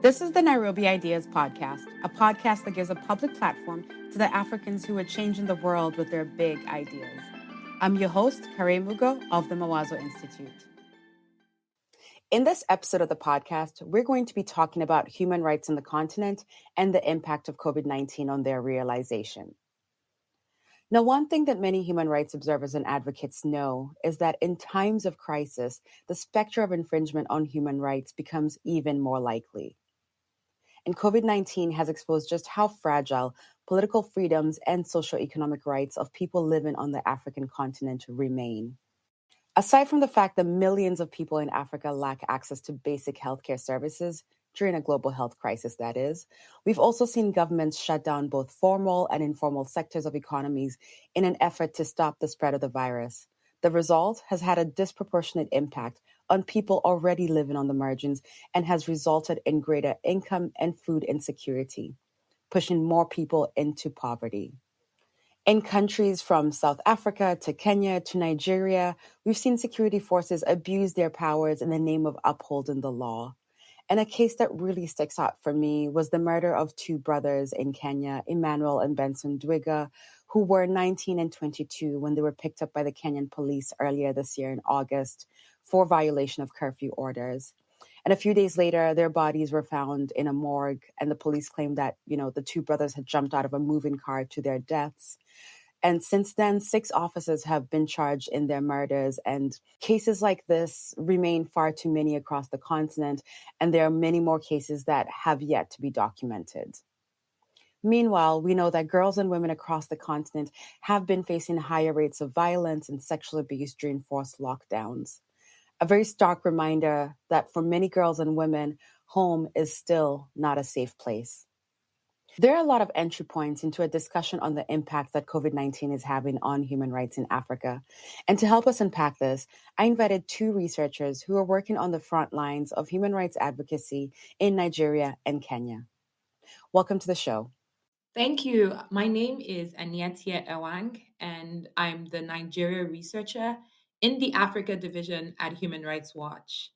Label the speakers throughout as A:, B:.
A: This is the Nairobi Ideas Podcast, a podcast that gives a public platform to the Africans who are changing the world with their big ideas. I'm your host, Kare Mugo of the Mawazo Institute. In this episode of the podcast, we're going to be talking about human rights on the continent and the impact of COVID-19 on their realization. Now, one thing that many human rights observers and advocates know is that in times of crisis, the specter of infringement on human rights becomes even more likely. And COVID-19 has exposed just how fragile political freedoms and socio-economic rights of people living on the African continent remain. Aside from the fact that millions of people in Africa lack access to basic healthcare services, during a global health crisis, that is, we've also seen governments shut down both formal and informal sectors of economies in an effort to stop the spread of the virus. The result has had a disproportionate impact on people already living on the margins and has resulted in greater income and food insecurity, pushing more people into poverty. In countries from South Africa to Kenya to Nigeria, we've seen security forces abuse their powers in the name of upholding the law. And a case that really sticks out for me was the murder of two brothers in Kenya, Emmanuel and Benson Dwiga, who were 19 and 22 when they were picked up by the Kenyan police earlier this year in August for violation of curfew orders. And a few days later, their bodies were found in a morgue, and the police claimed that, the two brothers had jumped out of a moving car to their deaths. And since then, 6 officers have been charged in their murders, and cases like this remain far too many across the continent, and there are many more cases that have yet to be documented. Meanwhile, we know that girls and women across the continent have been facing higher rates of violence and sexual abuse during forced lockdowns. A very stark reminder that for many girls and women, home is still not a safe place. There are a lot of entry points into a discussion on the impact that COVID-19 is having on human rights in Africa. And to help us unpack this, I invited 2 researchers who are working on the front lines of human rights advocacy in Nigeria and Kenya. Welcome to the show.
B: Thank you. My name is Anietie Ewang, and I'm the Nigeria researcher in the Africa division at Human Rights Watch.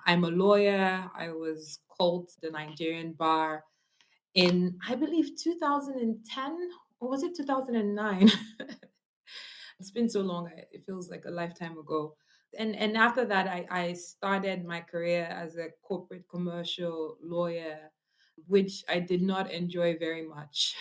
B: I'm a lawyer. I was called to the Nigerian bar in, I believe, 2010, or was it 2009? It's been so long, it feels like a lifetime ago. And after that, I started my career as a corporate commercial lawyer, which I did not enjoy very much.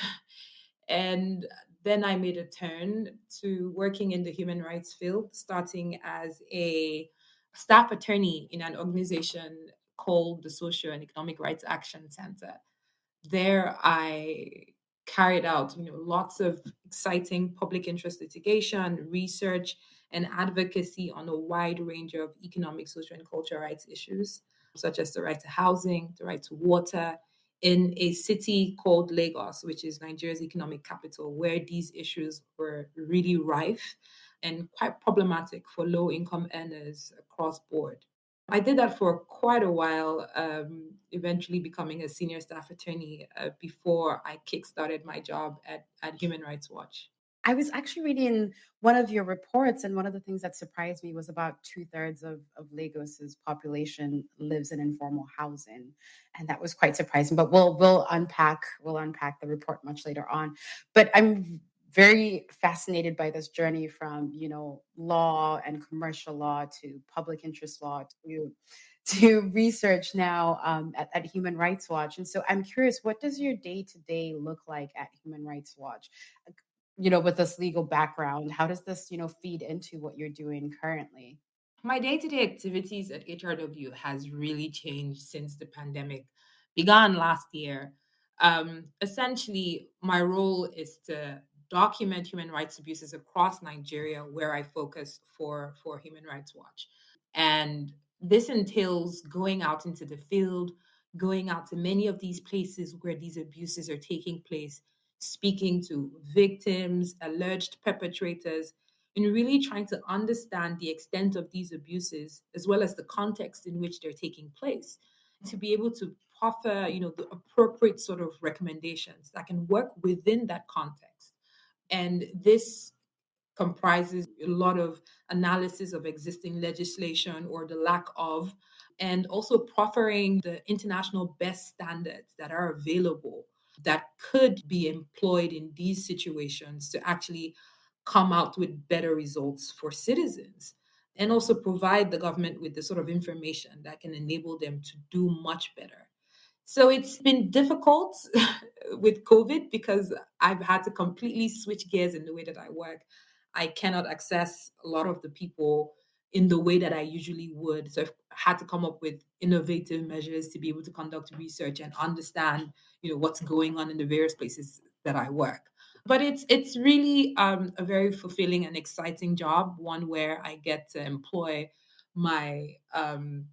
B: And then I made a turn to working in the human rights field, starting as a staff attorney in an organization called the Social and Economic Rights Action Center. There I carried out, lots of exciting public interest litigation, research, and advocacy on a wide range of economic, social, and cultural rights issues, such as the right to housing, the right to water, in a city called Lagos, which is Nigeria's economic capital, where these issues were really rife and quite problematic for low-income earners across board. I did that for quite a while, eventually becoming a senior staff attorney before I kickstarted my job at Human Rights Watch.
A: I was actually reading one of your reports, and one of the things that surprised me was about 2/3 of Lagos's population lives in informal housing, and that was quite surprising. But we'll unpack the report much later on. But I'm very fascinated by this journey from law and commercial law to public interest law to research now at Human Rights Watch. And so I'm curious, what does your day-to-day look like at Human Rights Watch? With this legal background, how does this, feed into what you're doing currently?
B: My day-to-day activities at HRW has really changed since the pandemic began last year. Essentially, my role is to document human rights abuses across Nigeria, where I focus for Human Rights Watch. And this entails going out into the field, going out to many of these places where these abuses are taking place, speaking to victims, alleged perpetrators, and really trying to understand the extent of these abuses as well as the context in which they're taking place, to be able to offer, the appropriate sort of recommendations that can work within that context. And this comprises a lot of analysis of existing legislation or the lack of, and also proffering the international best standards that are available that could be employed in these situations to actually come out with better results for citizens, and also provide the government with the sort of information that can enable them to do much better. So it's been difficult with COVID because I've had to completely switch gears in the way that I work. I cannot access a lot of the people in the way that I usually would. So I've had to come up with innovative measures to be able to conduct research and understand, what's going on in the various places that I work. But it's really a very fulfilling and exciting job, one where I get to employ my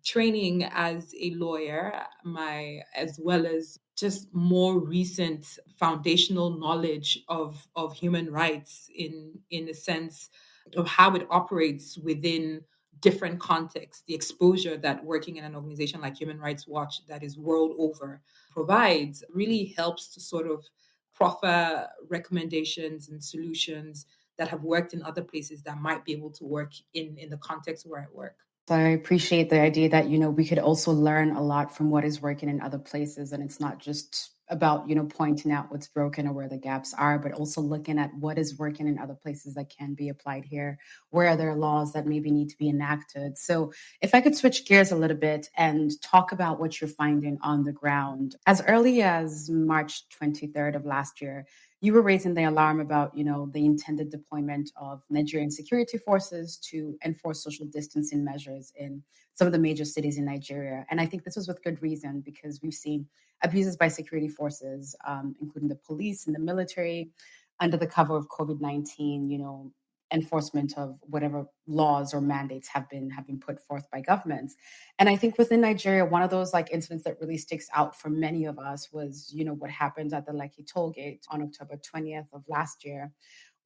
B: training as a lawyer, my as well as just more recent foundational knowledge of human rights in a sense of how it operates within different contexts. The exposure that working in an organization like Human Rights Watch, that is world over, provides really helps to sort of proffer recommendations and solutions that have worked in other places that might be able to work in the context where I work.
A: So I appreciate the idea that, we could also learn a lot from what is working in other places. And it's not just about, pointing out what's broken or where the gaps are, but also looking at what is working in other places that can be applied here. Where are there laws that maybe need to be enacted? So if I could switch gears a little bit and talk about what you're finding on the ground. As early as March 23rd of last year, you were raising the alarm about, the intended deployment of Nigerian security forces to enforce social distancing measures in some of the major cities in Nigeria. And I think this was with good reason, because we've seen abuses by security forces, including the police and the military, under the cover of COVID-19, enforcement of whatever laws or mandates have been put forth by governments. And I think within Nigeria, one of those incidents that really sticks out for many of us was, what happened at the Lekki toll gate on October 20th of last year,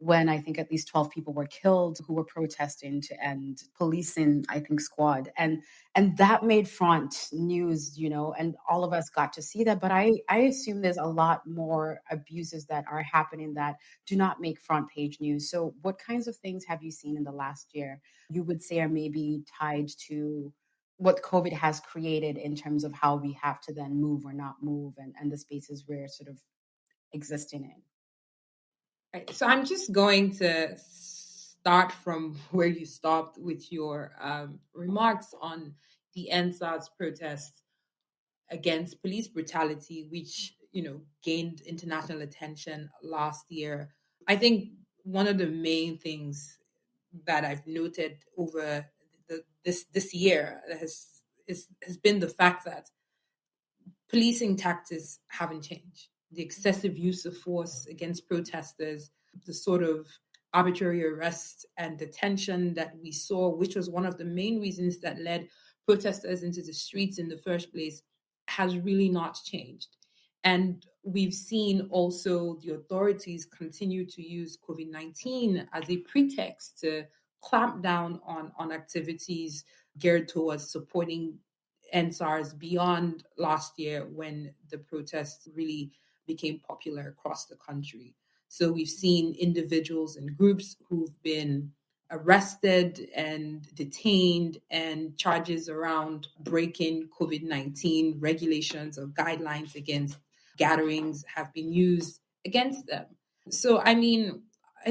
A: when I think at least 12 people were killed who were protesting to end policing, I think, squad. And that made front news, and all of us got to see that. But I assume there's a lot more abuses that are happening that do not make front page news. So what kinds of things have you seen in the last year you would say are maybe tied to what COVID has created in terms of how we have to then move or not move, and the spaces we're sort of existing in?
B: Right. So I'm just going to start from where you stopped with your remarks on the NSAS protests against police brutality, which gained international attention last year. I think one of the main things that I've noted over this year has been the fact that policing tactics haven't changed. The excessive use of force against protesters, the sort of arbitrary arrest and detention that we saw, which was one of the main reasons that led protesters into the streets in the first place, has really not changed. And we've seen also the authorities continue to use COVID-19 as a pretext to clamp down on activities geared towards supporting NSARS beyond last year, when the protests really became popular across the country. So we've seen individuals and groups who've been arrested and detained, and charges around breaking COVID-19 regulations or guidelines against gatherings have been used against them. So, I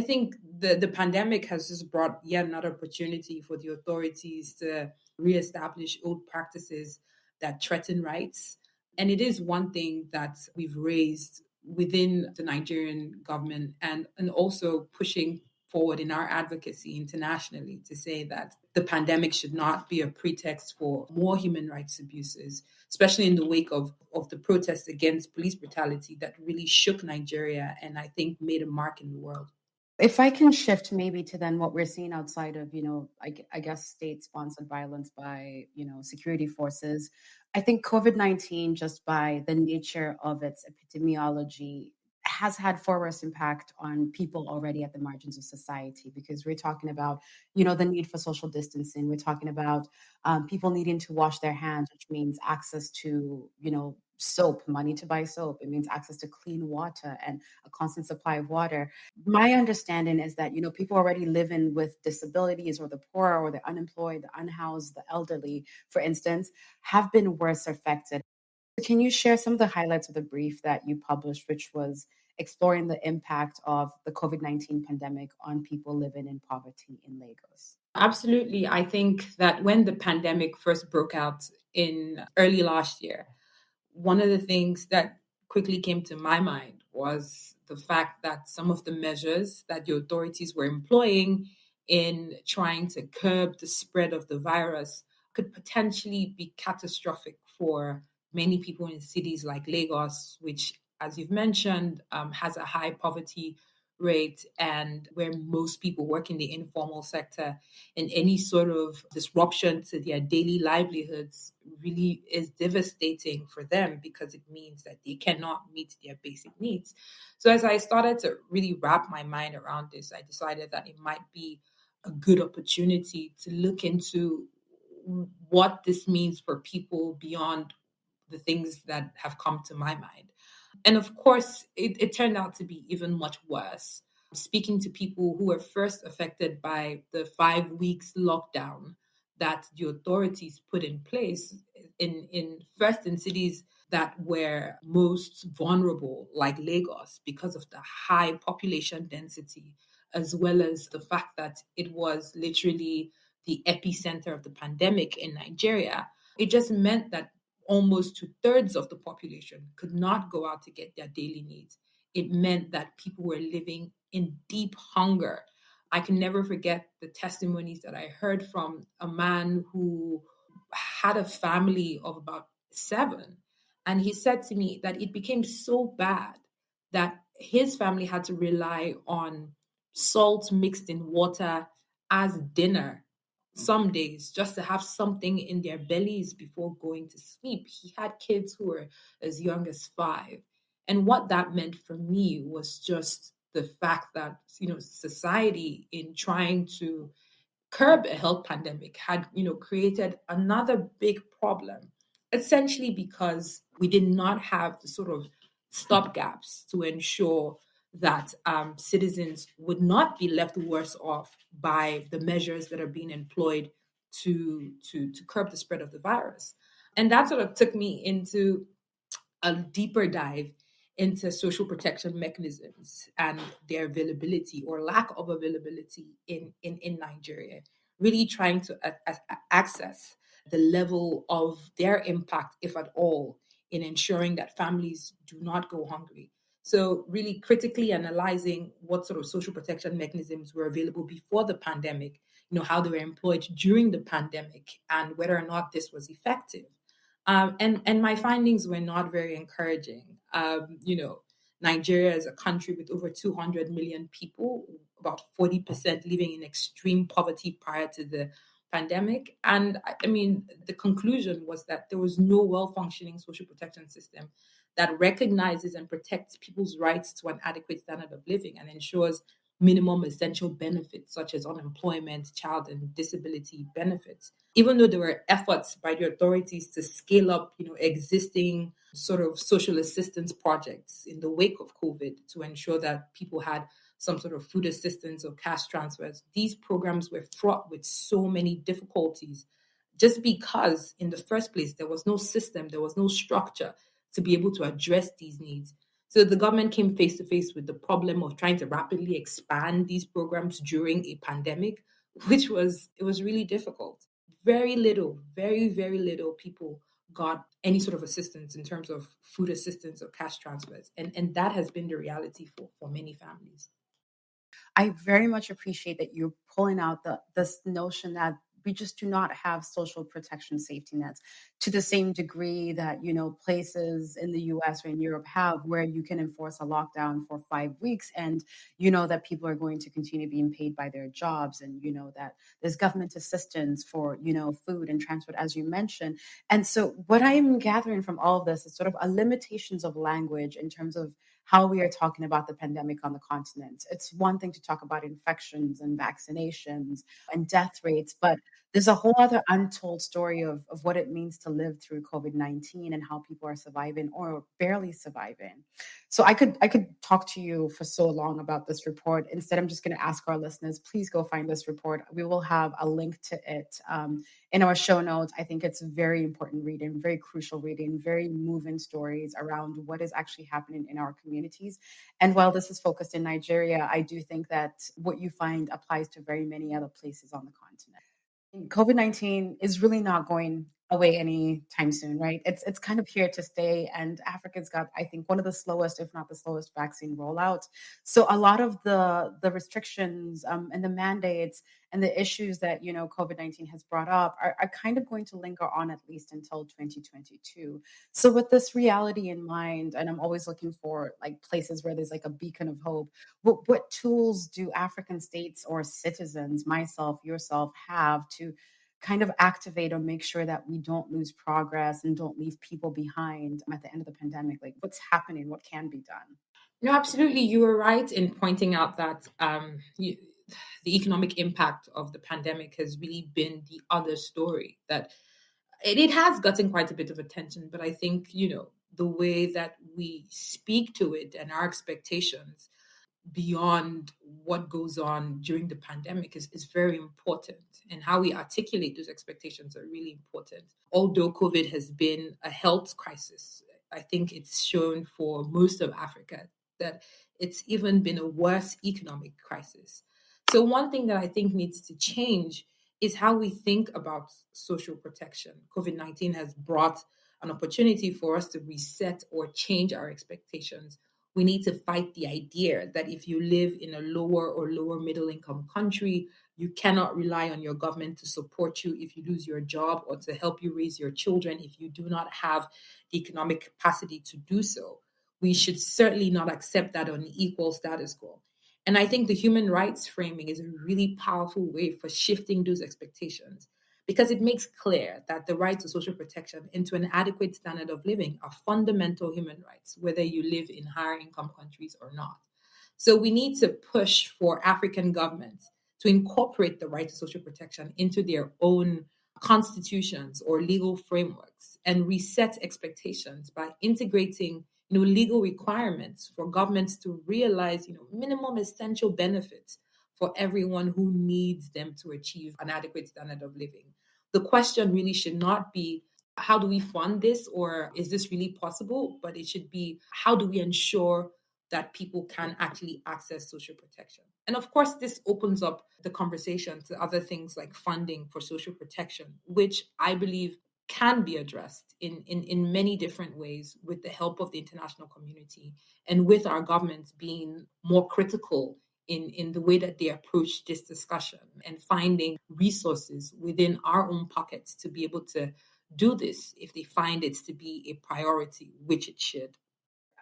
B: think the pandemic has just brought yet another opportunity for the authorities to reestablish old practices that threaten rights. And it is one thing that we've raised within the Nigerian government, and also pushing forward in our advocacy internationally, to say that the pandemic should not be a pretext for more human rights abuses, especially in the wake of the protests against police brutality that really shook Nigeria and I think made a mark in the world.
A: If I can shift maybe to then what we're seeing outside of, I guess state-sponsored violence by, security forces, I think COVID-19, just by the nature of its epidemiology, has had far worse impact on people already at the margins of society, because we're talking about, the need for social distancing. We're talking about people needing to wash their hands, which means access to, soap, money to buy soap. It means access to clean water and a constant supply of water. My understanding is that, people already living with disabilities, or the poor, or the unemployed, the unhoused, the elderly, for instance, have been worse affected. Can you share some of the highlights of the brief that you published, which was exploring the impact of the COVID-19 pandemic on people living in poverty in Lagos?
B: Absolutely. I think that when the pandemic first broke out in early last year, one of the things that quickly came to my mind was the fact that some of the measures that the authorities were employing in trying to curb the spread of the virus could potentially be catastrophic for many people in cities like Lagos, which, as you've mentioned, has a high poverty rate, and where most people work in the informal sector, and any sort of disruption to their daily livelihoods really is devastating for them, because it means that they cannot meet their basic needs. So as I started to really wrap my mind around this, I decided that it might be a good opportunity to look into what this means for people beyond the things that have come to my mind. And of course, it turned out to be even much worse. Speaking to people who were first affected by the 5 weeks lockdown that the authorities put in place in cities that were most vulnerable, like Lagos, because of the high population density, as well as the fact that it was literally the epicenter of the pandemic in Nigeria. It just meant that almost two-thirds of the population could not go out to get their daily needs. It meant that people were living in deep hunger. I can never forget the testimonies that I heard from a man who had a family of about 7. And he said to me that it became so bad that his family had to rely on salt mixed in water as dinner some days, just to have something in their bellies before going to sleep. He had kids who were as young as 5. And what that meant for me was just the fact that, society, in trying to curb a health pandemic, had, created another big problem, essentially because we did not have the sort of stopgaps to ensure that citizens would not be left worse off by the measures that are being employed to curb the spread of the virus. And that sort of took me into a deeper dive into social protection mechanisms and their availability or lack of availability in Nigeria, really trying to access the level of their impact, if at all, in ensuring that families do not go hungry. So, really critically analyzing what sort of social protection mechanisms were available before the pandemic, how they were employed during the pandemic, and whether or not this was effective. And my findings were not very encouraging. Nigeria is a country with over 200 million people, about 40% living in extreme poverty prior to the pandemic. And I mean, the conclusion was that there was no well-functioning social protection system that recognizes and protects people's rights to an adequate standard of living and ensures minimum essential benefits such as unemployment, child and disability benefits. Even though there were efforts by the authorities to scale up, existing sort of social assistance projects in the wake of COVID to ensure that people had some sort of food assistance or cash transfers, these programs were fraught with so many difficulties just because in the first place, there was no system, there was no structure to be able to address these needs. So the government came face to face with the problem of trying to rapidly expand these programs during a pandemic, it was really difficult. Very little, very, very little people got any sort of assistance in terms of food assistance or cash transfers. And that has been the reality for many families.
A: I very much appreciate that you're pulling out this notion that we just do not have social protection safety nets to the same degree that, places in the US or in Europe have, where you can enforce a lockdown for 5 weeks and that people are going to continue being paid by their jobs, and that there's government assistance for, food and transport, as you mentioned. And so what I'm gathering from all of this is sort of a limitations of language in terms of how we are talking about the pandemic on the continent. It's one thing to talk about infections and vaccinations and death rates, but there's a whole other untold story of what it means to live through COVID-19 and how people are surviving or barely surviving. So I could talk to you for so long about this report. Instead, I'm just going to ask our listeners, please go find this report. We will have a link to it in our show notes. I think it's very important reading, very crucial reading, very moving stories around what is actually happening in our communities. And while this is focused in Nigeria, I do think that what you find applies to very many other places on the continent. COVID-19 is really not going away anytime soon, right? It's kind of here to stay. And Africa's got, I think, one of the slowest, if not the slowest, vaccine rollout. So a lot of the restrictions and the mandates and the issues that COVID-19 has brought up are kind of going to linger on at least until 2022. So with this reality in mind, and I'm always looking for like places where there's like a beacon of hope, what tools do African states or citizens, myself, yourself, have to kind of activate or make sure that we don't lose progress and don't leave people behind at the end of the pandemic? Like, what's happening? What can be done?
B: No, absolutely. You were right in pointing out that the economic impact of the pandemic has really been the other story. That it has gotten quite a bit of attention, but I think, the way that we speak to it and our expectations beyond what goes on during the pandemic is very important. And how we articulate those expectations are really important. Although COVID has been a health crisis, I think it's shown for most of Africa that it's even been a worse economic crisis. So, one thing that I think needs to change is how we think about social protection. COVID-19 has brought an opportunity for us to reset or change our expectations. We need to fight the idea that if you live in a lower or lower middle income country, you cannot rely on your government to support you if you lose your job or to help you raise your children if you do not have the economic capacity to do so. We should certainly not accept that on equal status quo. And I think the human rights framing is a really powerful way for shifting those expectations because it makes clear that the right to social protection and to an adequate standard of living are fundamental human rights, whether you live in higher income countries or not. So we need to push for African governments to incorporate the right to social protection into their own constitutions or legal frameworks and reset expectations by integrating legal requirements for governments to realize minimum essential benefits for everyone who needs them to achieve an adequate standard of living. The question really should not be how do we fund this or is this really possible, but it should be how do we ensure that people can actually access social protection. And of course, this opens up the conversation to other things like funding for social protection, which I believe can be addressed in many different ways with the help of the international community and with our governments being more critical in the way that they approach this discussion and finding resources within our own pockets to be able to do this if they find it to be a priority, which it should.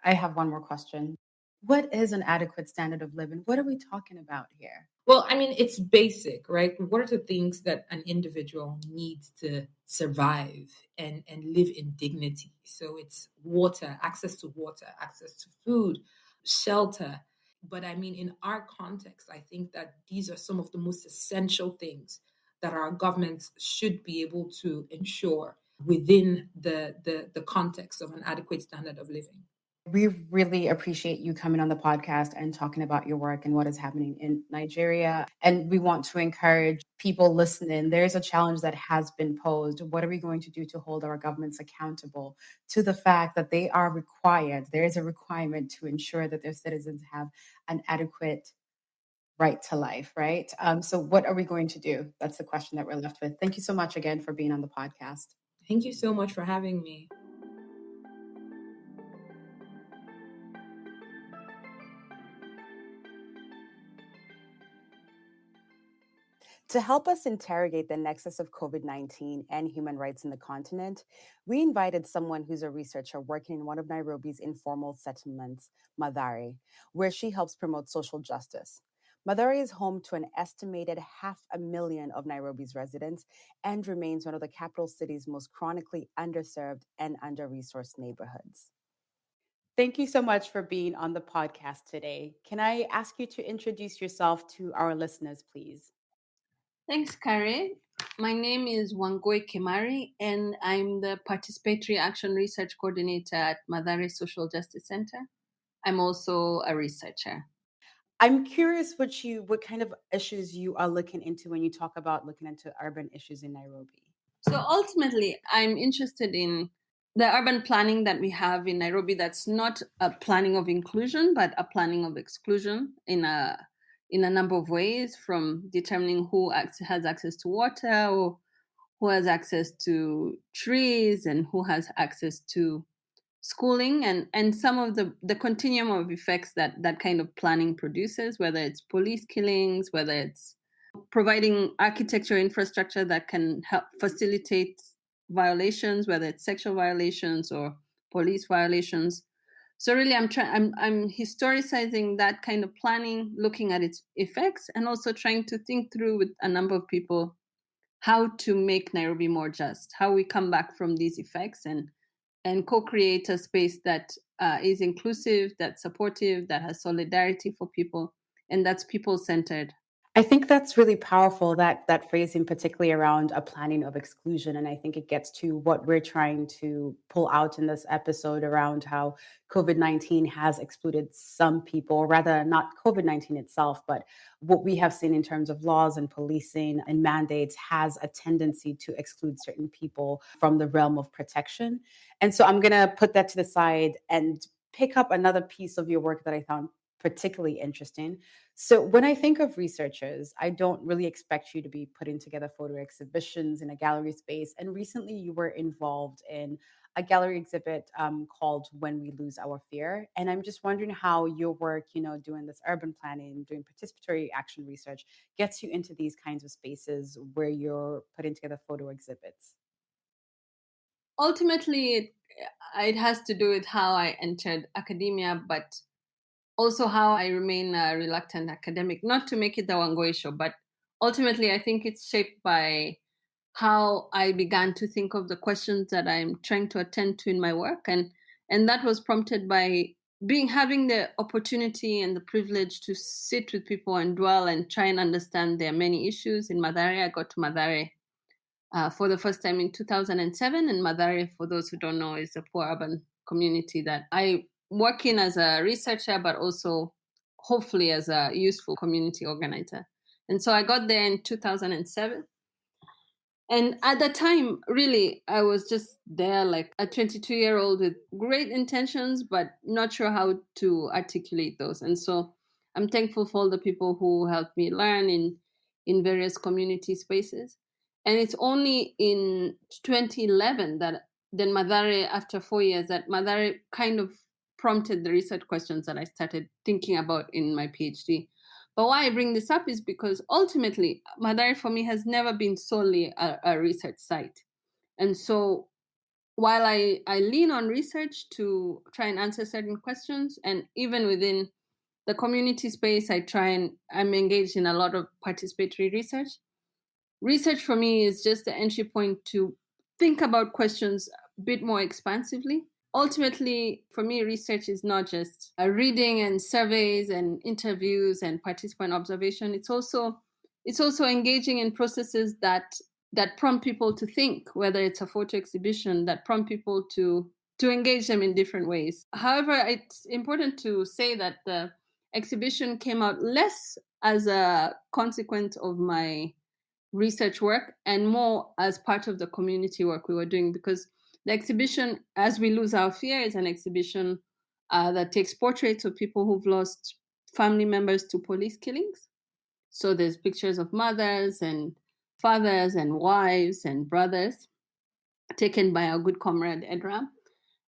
A: I have one more question. What is an adequate standard of living? What are we talking about here?
B: Well, I mean, it's basic, right? What are the things that an individual needs to survive and live in dignity? So it's water, access to water, access to food, shelter. But I mean, in our context, I think that these are some of the most essential things that our governments should be able to ensure within the context of an adequate standard of living.
A: We really appreciate you coming on the podcast and talking about your work and what is happening in Nigeria. And we want to encourage people listening. There's a challenge that has been posed. What are we going to do to hold our governments accountable to the fact that they are required? There is a requirement to ensure that their citizens have an adequate right to life, right? So, what are we going to do? That's the question that we're left with. Thank you so much again for being on the podcast.
B: Thank you so much for having me.
A: To help us interrogate the nexus of COVID-19 and human rights in the continent, we invited someone who's a researcher working in one of Nairobi's informal settlements, Madari, where she helps promote social justice. Madari is home to an estimated 500,000 of Nairobi's residents and remains one of the capital city's most chronically underserved and under-resourced neighborhoods. Thank you so much for being on the podcast today. Can I ask you to introduce yourself to our listeners, please?
C: Thanks, Karen. My name is Wangui Kimari, and I'm the Participatory Action Research Coordinator at Mathare Social Justice Center. I'm also a researcher.
A: I'm curious what kind of issues you are looking into when you talk about looking into urban issues in Nairobi.
C: So ultimately, I'm interested in the urban planning that we have in Nairobi that's not a planning of inclusion, but a planning of exclusion in a number of ways, from determining who has access to water, or who has access to trees, and who has access to schooling, and some of the continuum of effects that kind of planning produces, whether it's police killings, whether it's providing architecture infrastructure that can help facilitate violations, whether it's sexual violations or police violations. So really, I'm historicizing that kind of planning, looking at its effects, and also trying to think through with a number of people how to make Nairobi more just, how we come back from these effects and co-create a space that is inclusive, that's supportive, that has solidarity for people, and that's people-centered.
A: I think that's really powerful, that phrasing, particularly around a planning of exclusion. And I think it gets to what we're trying to pull out in this episode around how COVID-19 has excluded some people, or rather not COVID-19 itself, but what we have seen in terms of laws and policing and mandates has a tendency to exclude certain people from the realm of protection. And so I'm going to put that to the side and pick up another piece of your work that I found particularly interesting. So, when I think of researchers, I don't really expect you to be putting together photo exhibitions in a gallery space. And recently, you were involved in a gallery exhibit called When We Lose Our Fear. And I'm just wondering how your work, doing this urban planning, doing participatory action research, gets you into these kinds of spaces where you're putting together photo exhibits.
C: Ultimately, it has to do with how I entered academia, but also how I remain a reluctant academic. Not to make it the Wangui show, but ultimately, I think it's shaped by how I began to think of the questions that I'm trying to attend to in my work, and that was prompted by having the opportunity and the privilege to sit with people and dwell and try and understand their many issues. In Madari, I got to Madari for the first time in 2007. And Madari, for those who don't know, is a poor urban community that I work in as a researcher, but also hopefully as a useful community organizer. And so I got there in 2007. And at the time, really, I was just there like a 22-year-old with great intentions, but not sure how to articulate those. And so I'm thankful for all the people who helped me learn in various community spaces. And it's only in 2011 that then Madari, after 4 years, that Madari kind of prompted the research questions that I started thinking about in my PhD. But why I bring this up is because ultimately, Madari for me has never been solely a research site. And so while I lean on research to try and answer certain questions, and even within the community space, I'm engaged in a lot of participatory research. Research for me is just the entry point to think about questions a bit more expansively. Ultimately, for me, research is not just reading and surveys and interviews and participant observation. It's also engaging in processes that prompt people to think, whether it's a photo exhibition, that prompt people to engage them in different ways. However, it's important to say that the exhibition came out less as a consequence of my research work and more as part of the community work we were doing, because the exhibition, As We Lose Our Fear, is an exhibition that takes portraits of people who've lost family members to police killings. So there's pictures of mothers and fathers and wives and brothers taken by our good comrade Edram.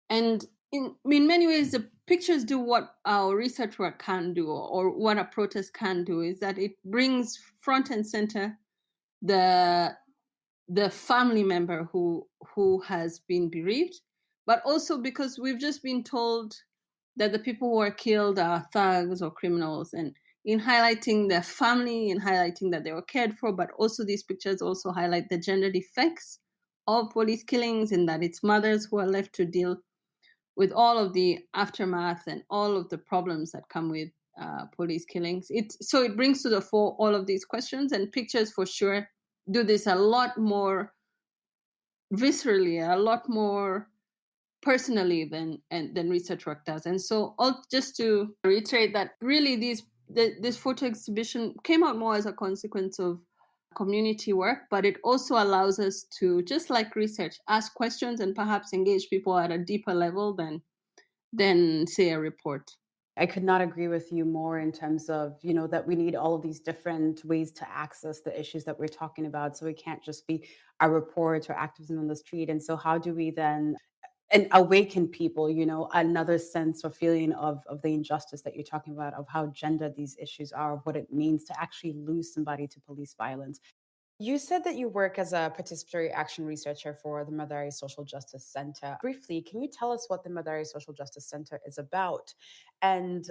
C: And in many ways, the pictures do what our research work can do, or what a protest can do, is that it brings front and center the family member who has been bereaved, but also because we've just been told that the people who are killed are thugs or criminals, and in highlighting their family, in highlighting that they were cared for, but also these pictures also highlight the gendered effects of police killings, and that it's mothers who are left to deal with all of the aftermath and all of the problems that come with police killings. So it brings to the fore all of these questions, and pictures for sure do this a lot more viscerally, a lot more personally than research work does. And so just to reiterate that really this photo exhibition came out more as a consequence of community work, but it also allows us to, just like research, ask questions and perhaps engage people at a deeper level than say a report.
A: I could not agree with you more in terms of, that we need all of these different ways to access the issues that we're talking about. So it can't just be a report or activism on the street. And so how do we then and awaken people, another sense or feeling of the injustice that you're talking about, of how gendered these issues are, of what it means to actually lose somebody to police violence. You said that you work as a participatory action researcher for the Mathare Social Justice Center. Briefly, can you tell us what the Mathare Social Justice Center is about? And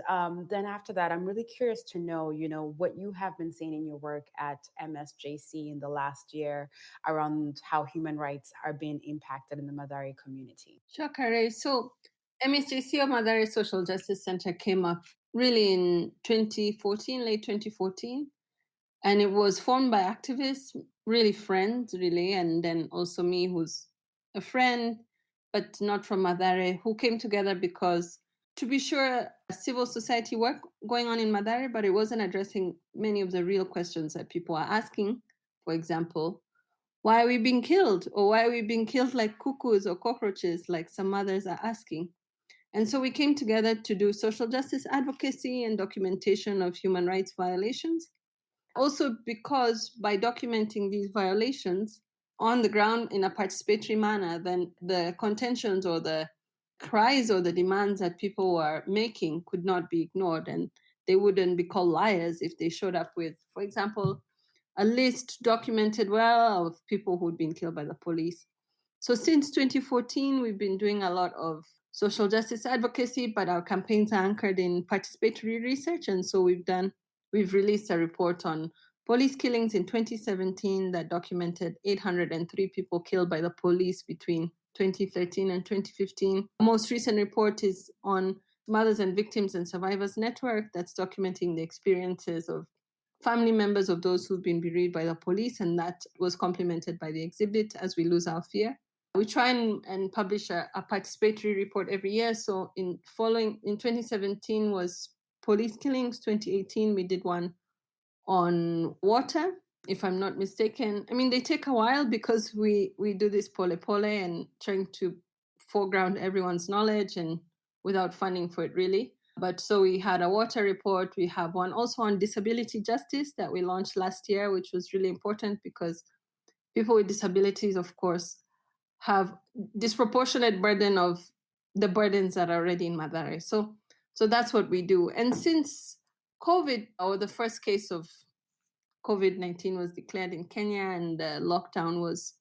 A: then after that, I'm really curious to know, what you have been seeing in your work at MSJC in the last year around how human rights are being impacted in the Madari community.
C: Sure, Kare. So MSJC or Mathare Social Justice Center came up really in 2014, late 2014. And it was formed by activists, really friends, really, and then also me, who's a friend, but not from Mathare, who came together because, to be sure, civil society work going on in Madari, but it wasn't addressing many of the real questions that people are asking. For example, why are we being killed? Or why are we being killed like cuckoos or cockroaches, like some mothers are asking? And so we came together to do social justice advocacy and documentation of human rights violations. Also, because by documenting these violations on the ground in a participatory manner, then the contentions or the cries or the demands that people were making could not be ignored, and they wouldn't be called liars if they showed up with, for example, a list documented well of people who'd been killed by the police. So since 2014, we've been doing a lot of social justice advocacy, but our campaigns are anchored in participatory research. And so we've released a report on police killings in 2017 that documented 803 people killed by the police between 2013 and 2015. The most recent report is on Mothers and Victims and Survivors Network that's documenting the experiences of family members of those who've been bereaved by the police, and that was complemented by the exhibit As We Lose Our Fear. We try and publish a participatory report every year. So in 2017 was police killings. 2018 we did one on water, if I'm not mistaken. I mean, they take a while because we do this pole and trying to foreground everyone's knowledge and without funding for it really. But so we had a water report. We have one also on disability justice that we launched last year, which was really important because people with disabilities, of course, have disproportionate burden of the burdens that are already in Madari. So that's what we do. And since COVID, or the first case of COVID-19 was declared in Kenya and the lockdown was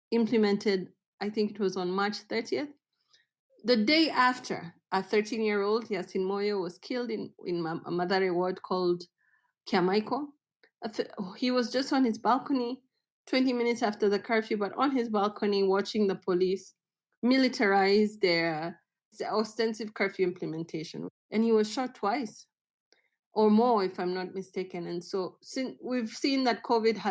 C: implemented, I think it was on March 30th. The day after, a 13-year-old, Yasin Moyo, was killed in a Madari ward called Kiamaiko. He was just on his balcony 20 minutes after the curfew, but on his balcony watching the police militarize their ostensive curfew implementation. And he was shot twice or more, if I'm not mistaken. And so since we've seen that COVID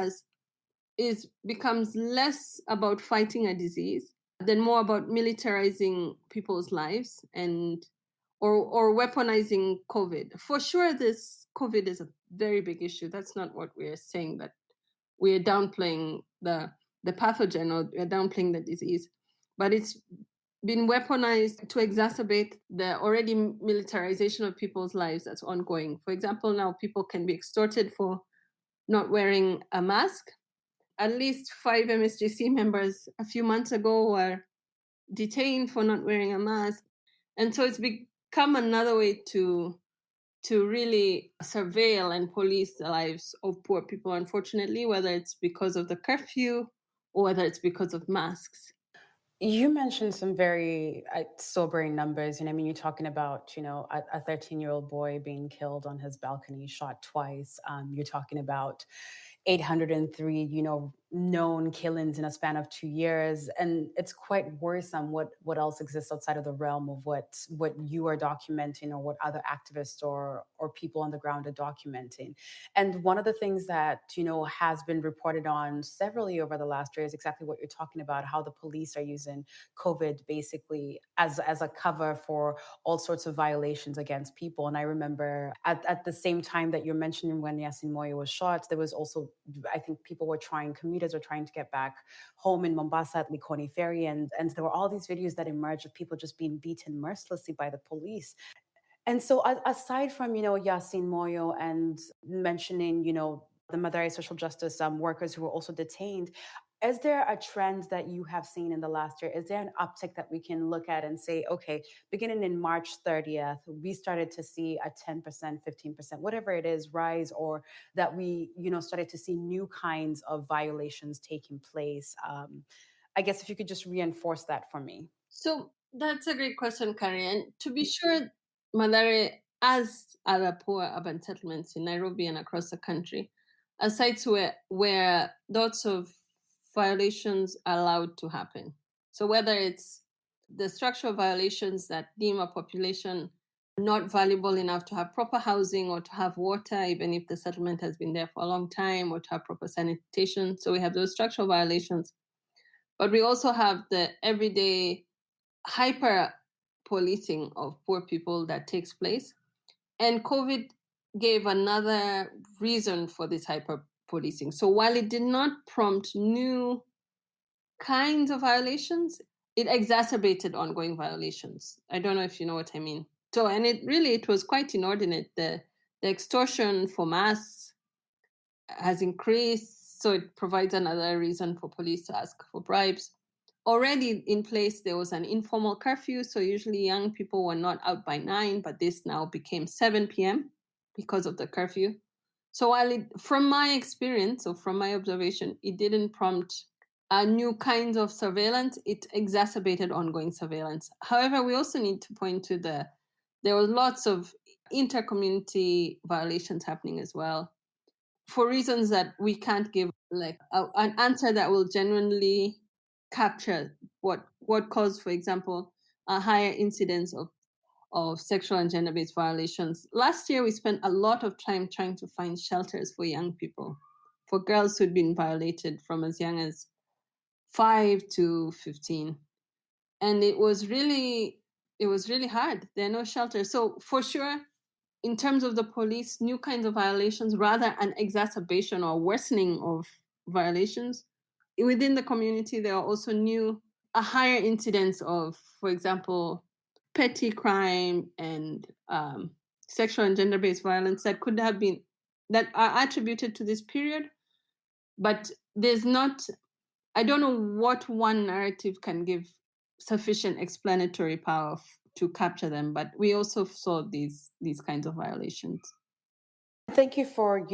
C: becomes less about fighting a disease than more about militarizing people's lives and or weaponizing COVID. For sure, this COVID is a very big issue. That's not what we're saying, that we're downplaying the pathogen or we're downplaying the disease. But it's been weaponized to exacerbate the already militarization of people's lives that's ongoing. For example, now people can be extorted for not wearing a mask. At least 5 MSJC members a few months ago were detained for not wearing a mask. And so it's become another way to really surveil and police the lives of poor people, unfortunately, whether it's because of the curfew or whether it's because of masks.
A: You mentioned some very sobering numbers. And I mean, you're talking about, a 13-year-old boy being killed on his balcony, shot twice. You're talking about 803, known killings in a span of 2 years, and it's quite worrisome what else exists outside of the realm of what you are documenting or what other activists or people on the ground are documenting. And one of the things that has been reported on severally over the last year is exactly what you're talking about, how the police are using COVID basically as a cover for all sorts of violations against people. And I remember at the same time that you're mentioning when Yasin Moyo was shot, there was also, I think people commuters were trying to get back home in Mombasa at Likoni Ferry. And there were all these videos that emerged of people just being beaten mercilessly by the police. And so aside from, Yasin Moyo and mentioning, the Madari social justice workers who were also detained, is there a trend that you have seen in the last year? Is there an uptick that we can look at and say, okay, beginning in March 30th, we started to see a 10%, 15%, whatever it is, rise, or that we, started to see new kinds of violations taking place? I guess if you could just reinforce that for me.
C: So that's a great question, Carrie. And to be sure, Madari, as other poor urban settlements in Nairobi and across the country, are sites where lots of violations are allowed to happen. So whether it's the structural violations that deem a population not valuable enough to have proper housing or to have water, even if the settlement has been there for a long time, or to have proper sanitation. So we have those structural violations. But we also have the everyday hyper policing of poor people that takes place. And COVID gave another reason for this hyper policing. So while it did not prompt new kinds of violations, it exacerbated ongoing violations. I don't know if you know what I mean. So, and it was quite inordinate. The extortion for masks has increased, so it provides another reason for police to ask for bribes. Already in place, there was an informal curfew, so usually young people were not out by 9, but this now became 7 p.m. because of the curfew. So while from my experience or from my observation, it didn't prompt new kinds of surveillance, it exacerbated ongoing surveillance. However, we also need to point to there were lots of inter-community violations happening as well, for reasons that we can't give like an answer that will genuinely capture what caused, for example, a higher incidence of sexual and gender-based violations. Last year, we spent a lot of time trying to find shelters for young people, for girls who'd been violated from as young as 5 to 15. And it was really hard. There are no shelters. So for sure, in terms of the police, new kinds of violations, rather an exacerbation or worsening of violations. Within the community, there are also a higher incidence of, for example, petty crime and sexual and gender-based violence that are attributed to this period. But I don't know what one narrative can give sufficient explanatory power to capture them, but we also saw these kinds of violations.
A: Thank you for,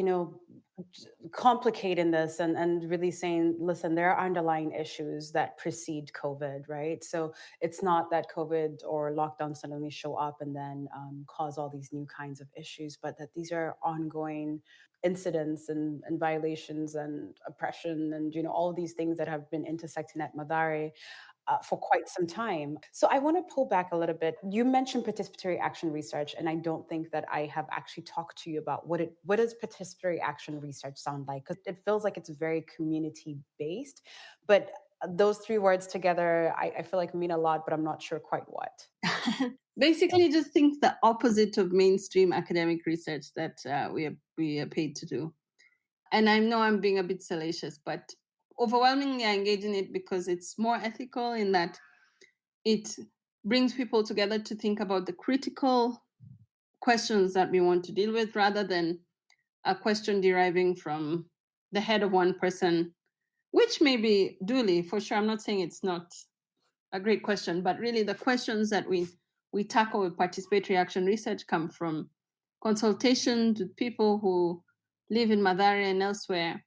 A: complicating this and really saying, listen, there are underlying issues that precede COVID, right? So it's not that COVID or lockdown suddenly show up and then cause all these new kinds of issues, but that these are ongoing incidents and violations and oppression and, all of these things that have been intersecting at Madari for quite some time. So I want to pull back a little bit. You mentioned participatory action research, and I don't think that I have actually talked to you about what does participatory action research sound like? Because it feels like it's very community based, but those three words together, I feel like mean a lot, but I'm not sure quite what.
C: Basically, just think the opposite of mainstream academic research that we are paid to do. And I know I'm being a bit salacious, but overwhelmingly I engage in it because it's more ethical in that it brings people together to think about the critical questions that we want to deal with, rather than a question deriving from the head of one person, which may be duly, for sure. I'm not saying it's not a great question, but really the questions that we tackle with participatory action research come from consultations with people who live in Mathare and elsewhere,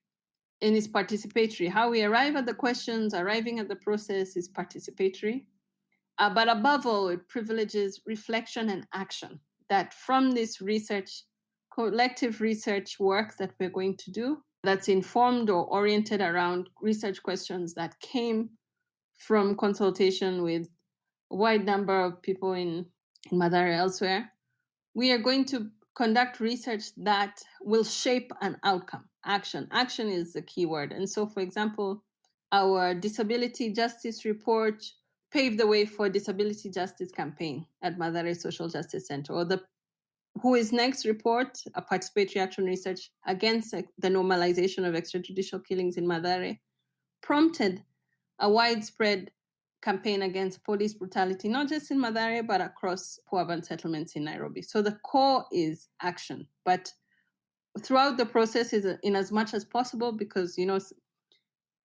C: and it's participatory. How we arrive at the questions, arriving at the process is participatory. But above all, it privileges reflection and action. That from this research, collective research work that we're going to do, that's informed or oriented around research questions that came from consultation with a wide number of people in Madari elsewhere. We are going to conduct research that will shape an outcome, action. Action is the key word. And so, for example, our disability justice report paved the way for disability justice campaign at Mathare Social Justice Center, or the Who is Next report, a participatory action research against the normalization of extrajudicial killings in Madari, prompted a widespread campaign against police brutality, not just in Madari, but across poor urban settlements in Nairobi. So the core is action, but throughout the process is in as much as possible, because,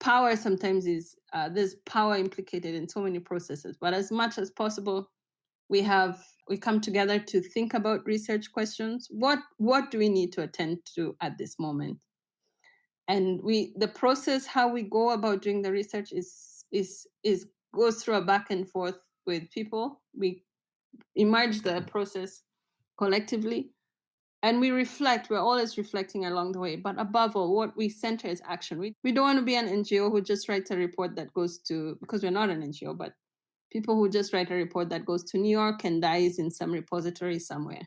C: power sometimes is, there's power implicated in so many processes, but as much as possible, we come together to think about research questions. What do we need to attend to at this moment? And the process, how we go about doing the research goes through a back and forth with people. We emerge the process collectively, and we reflect. We're always reflecting along the way. But above all, what we center is action. We don't want to be an NGO who just writes a report that goes to, because we're not an NGO, but people who just write a report that goes to New York and dies in some repository somewhere.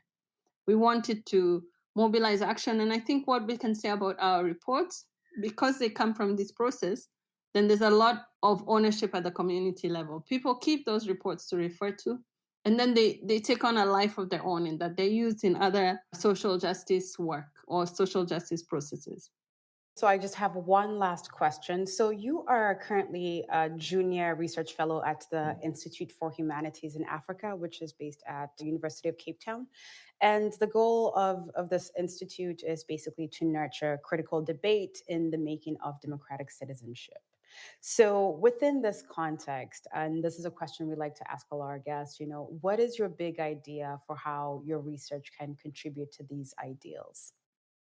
C: We wanted to mobilize action. And I think what we can say about our reports, because they come from this process, then there's a lot of ownership at the community level. People keep those reports to refer to, and then they take on a life of their own, in that they're used in other social justice work or social justice processes.
A: So I just have one last question. So you are currently a junior research fellow at the Institute for Humanities in Africa, which is based at the University of Cape Town. And the goal of this institute is basically to nurture critical debate in the making of democratic citizenship. So within this context, and this is a question we like to ask all our guests, what is your big idea for how your research can contribute to these ideals?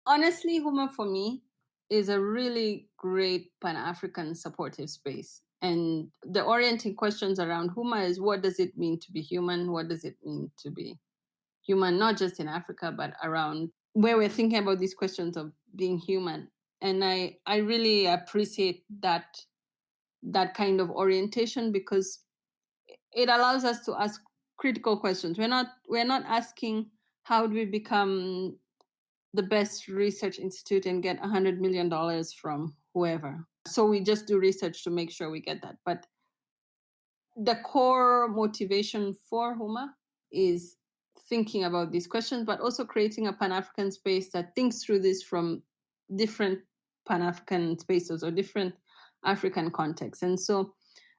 C: Honestly, Huma, for me, is a really great Pan-African supportive space. And the orienting questions around Huma is, what does it mean to be human? What does it mean to be human, not just in Africa, but around where we're thinking about these questions of being human? And I really appreciate that kind of orientation, because it allows us to ask critical questions. We're not asking, how do we become the best research institute and get $100 million from whoever? So we just do research to make sure we get that. But the core motivation for Huma is thinking about these questions, but also creating a Pan-African space that thinks through this from different Pan-African spaces or different African contexts. And so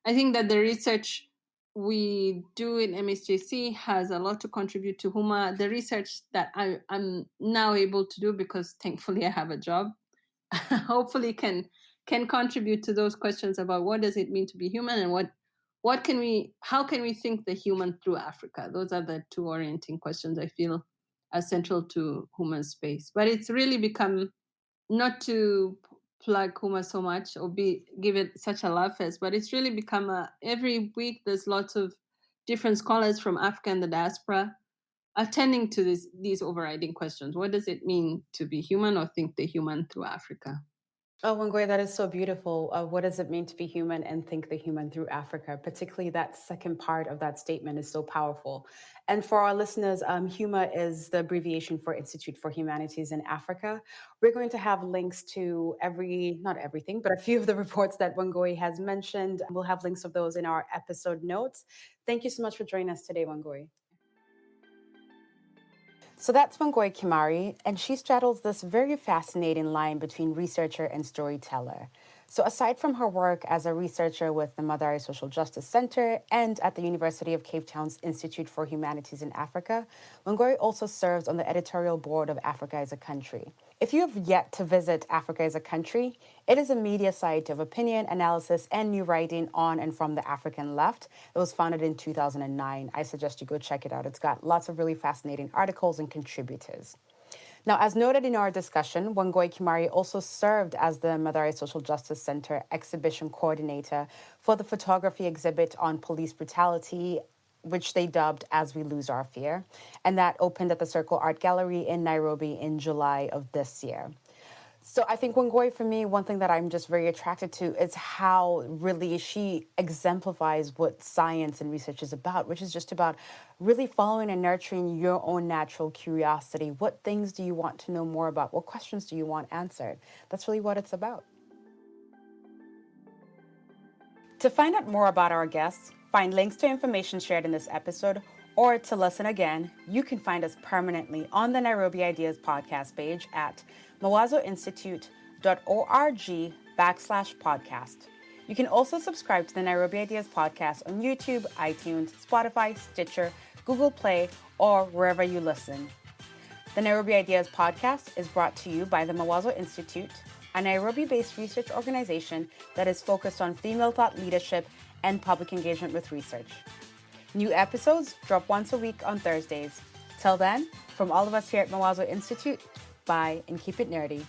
C: I think that the research we do in MSJC has a lot to contribute to Huma. The research that I'm now able to do, because thankfully I have a job, hopefully can contribute to those questions about what does it mean to be human, and how can we think the human through Africa? Those are the two orienting questions I feel are central to Huma's space. But it's really become, not to plug Huma so much or give it such a love fest, but it's really become every week there's lots of different scholars from Africa and the diaspora attending to these overriding questions. What does it mean to be human, or think the human through Africa?
A: Oh, Wangui, that is so beautiful. What does it mean to be human and think the human through Africa? Particularly that second part of that statement is so powerful. And for our listeners, HUMA is the abbreviation for Institute for Humanities in Africa. We're going to have links to not everything, but a few of the reports that Wangui has mentioned. We'll have links of those in our episode notes. Thank you so much for joining us today, Wangui. So that's Wangui Kimari, and she straddles this very fascinating line between researcher and storyteller. So aside from her work as a researcher with the Mathare Social Justice Center and at the University of Cape Town's Institute for Humanities in Africa, Wangui also serves on the editorial board of Africa as a Country. If you have yet to visit Africa as a Country, it is a media site of opinion, analysis, and new writing on and from the African left. It was founded in 2009. I suggest you go check it out. It's got lots of really fascinating articles and contributors. Now, as noted in our discussion, Wangui Kimari also served as the Mathare Social Justice Center exhibition coordinator for the photography exhibit on police brutality, which they dubbed As We Lose Our Fear, and that opened at the Circle Art Gallery in Nairobi in July of this year. So I think Wangui, for me, one thing that I'm just very attracted to is how really she exemplifies what science and research is about, which is just about really following and nurturing your own natural curiosity. What things do you want to know more about? What questions do you want answered? That's really what it's about. To find out more about our guests, find links to information shared in this episode, or to listen again, you can find us permanently on the Nairobi Ideas podcast page at mawazoinstitute.org/podcast. You can also subscribe to the Nairobi Ideas podcast on YouTube, iTunes, Spotify, Stitcher, Google Play, or wherever you listen. The Nairobi Ideas podcast is brought to you by the Mawazo Institute, a Nairobi-based research organization that is focused on female thought leadership and public engagement with research. New episodes drop once a week on Thursdays. Till then, from all of us here at Mawazo Institute, bye and keep it nerdy.